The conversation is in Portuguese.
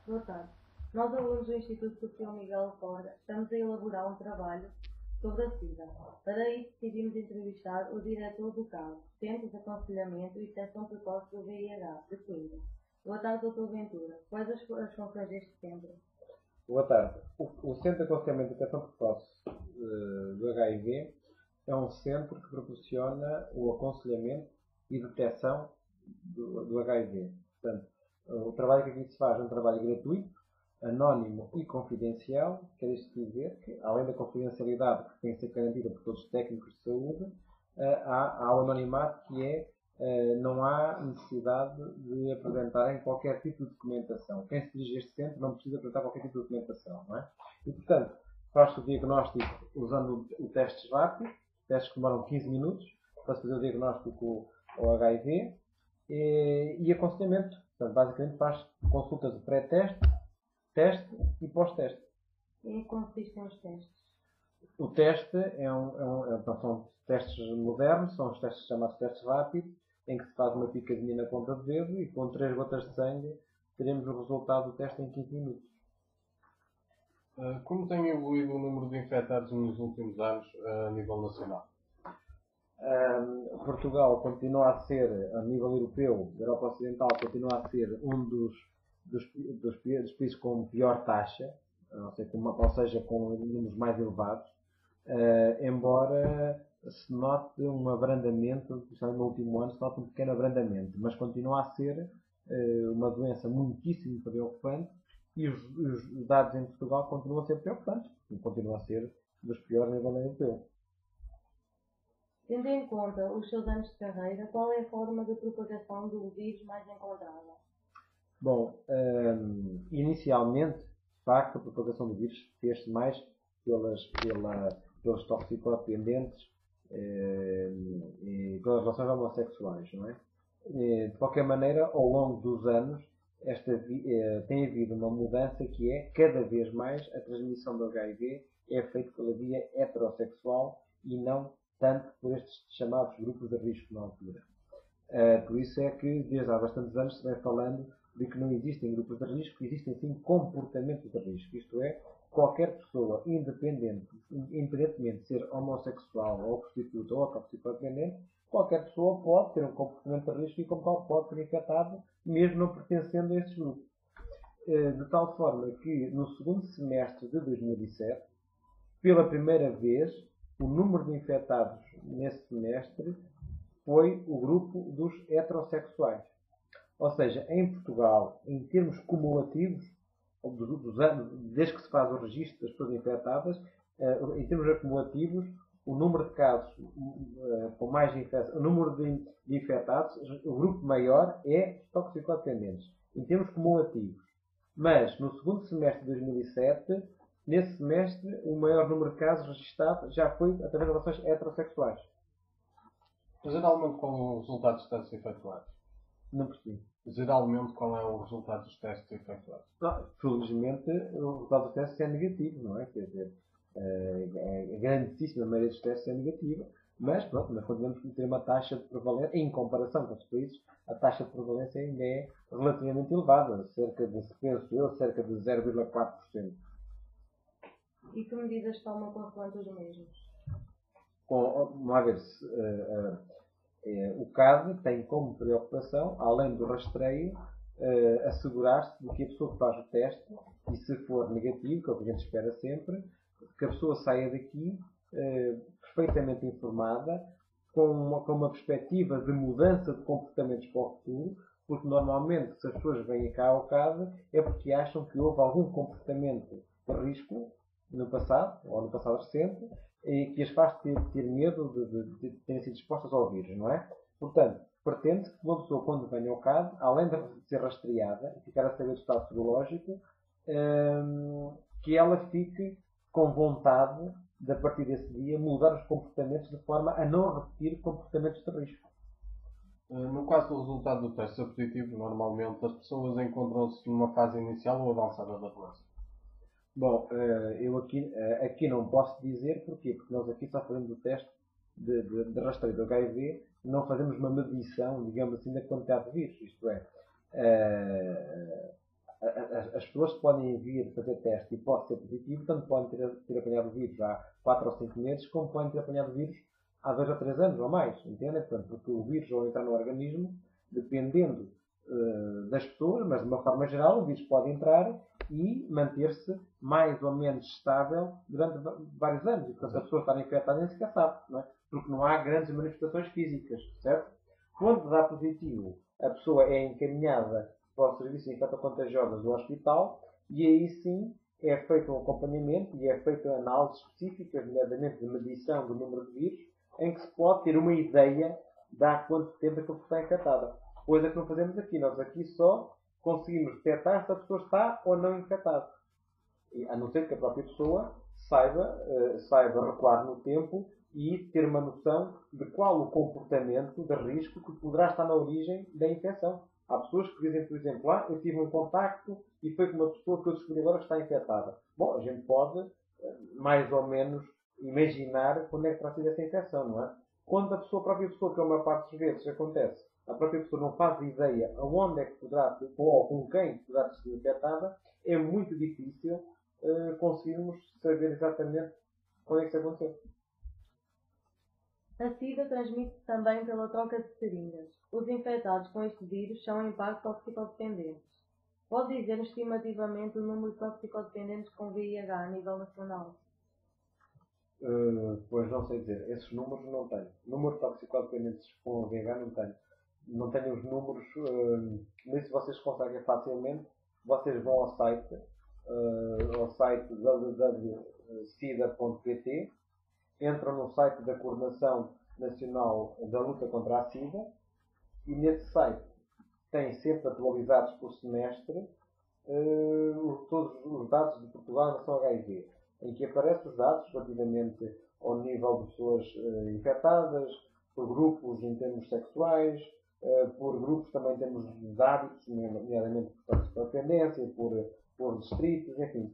Boa tarde. Nós, alunos do Instituto Sofia Miguel Corda, estamos a elaborar um trabalho sobre a SIDA. Para isso, decidimos entrevistar o diretor do CAV, Centro de Aconselhamento e Detecção Precoce do VIH, de Coimbra. Boa tarde, Dr. Ventura. Quais as funções deste centro? Boa tarde. O Centro de Aconselhamento e Detecção Precoce do HIV é um centro que proporciona o aconselhamento e detecção do HIV. Portanto, o trabalho que aqui se faz é um trabalho gratuito, anónimo e confidencial. Quer isto dizer que, além da confidencialidade que tem que ser garantida por todos os técnicos de saúde, há o anonimato que é não há necessidade de apresentarem qualquer tipo de documentação. Quem se dirige a este centro não precisa apresentar qualquer tipo de documentação, não é? E, portanto, faz-se o diagnóstico usando o testes rápidos, testes que demoram 15 minutos, para se fazer o diagnóstico ao HIV e aconselhamento. Portanto, basicamente faz consultas de pré-teste, teste e pós-teste. E em que consistem os testes? O teste são testes modernos, são os testes chamados testes rápidos, em que se faz uma picadinha na ponta de dedo e com 3 gotas de sangue teremos o resultado do teste em 15 minutos. Como tem evoluído o número de infectados nos últimos anos a nível nacional? Portugal continua a ser, a nível europeu, a Europa Ocidental, continua a ser um dos países com pior taxa, ou seja, com números mais elevados, embora se note um abrandamento, principalmente no último ano, se note um pequeno abrandamento, mas continua a ser uma doença muitíssimo preocupante e os dados em Portugal continuam a ser preocupantes, continuam a ser dos piores a nível europeu. Tendo em conta os seus anos de carreira, qual é a forma de propagação do vírus mais encontrada? Bom, inicialmente, de facto, a propagação do vírus fez-se mais pelos toxicodependentes e pelas relações homossexuais, não é? De qualquer maneira, ao longo dos anos, tem havido uma mudança que é, cada vez mais, a transmissão do HIV é feita pela via heterossexual e não tanto por estes chamados grupos de risco na altura. Por isso é que, desde há bastantes anos, se vai falando de que não existem grupos de risco, existem sim comportamentos de risco. Isto é, qualquer pessoa, independentemente de ser homossexual, ou prostituta ou toxicodependente, qualquer pessoa pode ter um comportamento de risco e, como tal, pode ser infectado, mesmo não pertencendo a esses grupos. De tal forma que, no segundo semestre de 2007, pela primeira vez, o número de infectados nesse semestre foi o grupo dos heterossexuais. Ou seja, em Portugal, em termos cumulativos, dos anos, desde que se faz o registro das pessoas infectadas, em termos acumulativos, o número de casos com mais infectados, o número de infectados, o grupo maior é os toxicodependentes, em termos cumulativos. Mas, no segundo semestre de 2007, nesse semestre, o maior número de casos registrado já foi através de relações heterossexuais. Geralmente, qual é o resultado dos testes efetuados? Não percebi. Geralmente, qual é o resultado dos testes efetuados? Felizmente, o resultado dos testes é negativo, não é? Quer dizer, a grandíssima maioria dos testes é negativa, mas pronto, nós continuamos a ter uma taxa de prevalência, em comparação com outros países, a taxa de prevalência ainda é relativamente elevada, penso eu, cerca de 0,4%. E que medidas toma consoante os mesmos? Vamos lá ver se o CAD tem como preocupação, além do rastreio, assegurar-se de que a pessoa que faz o teste, e se for negativo, que é o que a gente espera sempre, que a pessoa saia daqui perfeitamente informada, com uma perspectiva de mudança de comportamentos para o futuro, porque normalmente se as pessoas vêm cá ao CAD é porque acham que houve algum comportamento de risco no passado, ou no passado recente, e que as faz ter medo de terem sido expostas ao vírus, não é? Portanto, pretende que uma pessoa, quando venha ao CAD, além de ser rastreada e ficar a saber do estado serológico, que ela fique com vontade de, a partir desse dia, mudar os comportamentos de forma a não repetir comportamentos de risco. No caso do resultado do teste ser positivo, normalmente as pessoas encontram-se numa fase inicial ou avançada da doença. Bom, eu aqui não posso dizer porquê, porque nós aqui só fazemos o teste de rastreio do HIV, não fazemos uma medição, digamos assim, da quantidade de vírus. Isto é, as pessoas podem vir fazer teste e pode ser positivo, tanto podem ter apanhado o vírus há 4 ou 5 meses, como podem ter apanhado o vírus há 2 ou 3 anos ou mais, entendem? Portanto, porque o vírus, ao entrar no organismo, dependendo das pessoas, mas de uma forma geral, o vírus pode entrar e manter-se mais ou menos estável durante vários anos. E, portanto, a pessoa está infectada nem sequer sabe, não é? Porque não há grandes manifestações físicas, certo? Quando dá positivo, a pessoa é encaminhada para o serviço de infectocontagiosas do hospital e aí sim é feito um acompanhamento e é feita análises específicas, nomeadamente de medição do número de vírus, em que se pode ter uma ideia de há quanto tempo a pessoa está infectada. Coisa que não fazemos aqui. Nós aqui só conseguimos detectar se a pessoa está ou não infectada. A não ser que a própria pessoa saiba recuar no tempo e ter uma noção de qual o comportamento de risco que poderá estar na origem da infecção. Há pessoas que dizem, por exemplo, eu tive um contacto e foi com uma pessoa que eu descobri agora que está infectada. Bom, a gente pode, mais ou menos, imaginar quando é que terá sido essa infecção, não é? Quando a própria pessoa, que a maior parte das vezes acontece, a própria pessoa não faz ideia aonde é que poderá, ou com quem poderá ter sido infectada, é muito difícil conseguirmos saber exatamente quando é que isso aconteceu. A SIDA transmite-se também pela troca de seringas. Os infectados com este vírus são em parte toxicodependentes. Pode dizer-nos estimativamente o número de toxicodependentes com VIH a nível nacional? Pois não sei dizer. Esses números não tenho. Número de toxicodependentes com VIH não tenho. Não tenho os números. Nisso vocês conseguem facilmente. Vocês vão ao site www.sida.pt, entram no site da Coordenação Nacional da Luta contra a SIDA e nesse site tem sempre atualizados por semestre todos os dados de Portugal em relação ao HIV, em que aparecem os dados relativamente ao nível de pessoas infectadas, por grupos em termos sexuais, por grupos também em termos de hábitos, nomeadamente por dependência, por distritos, enfim,